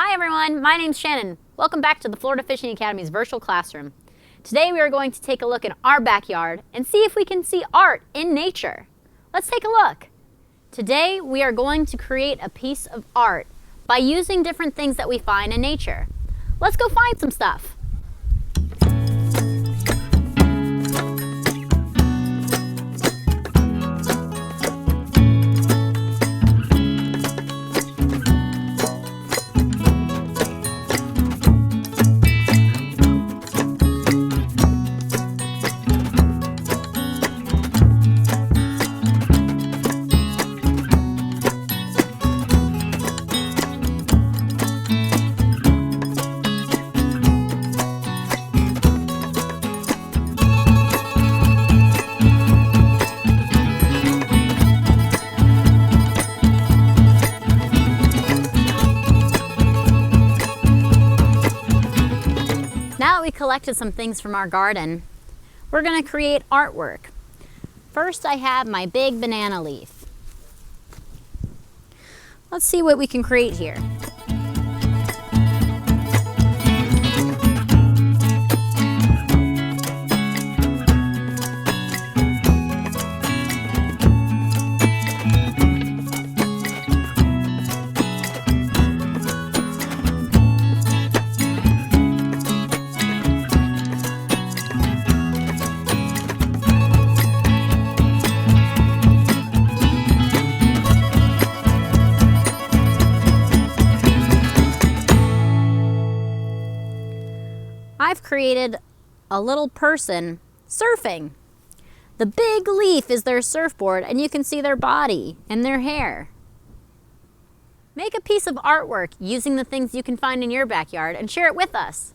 Hi everyone, my name's Shannon. Welcome back to the Florida Fishing Academy's virtual classroom. Today we are going to take a look in our backyard and see if we can see art in nature. Let's take a look. Today we are going to create a piece of art by using different things that we find in nature. Let's go find some stuff. Now that we collected some things from our garden, we're going to create artwork. First, I have my big banana leaf. Let's see what we can create here. I've created a little person surfing. The big leaf is their surfboard and you can see their body and their hair. Make a piece of artwork using the things you can find in your backyard and share it with us.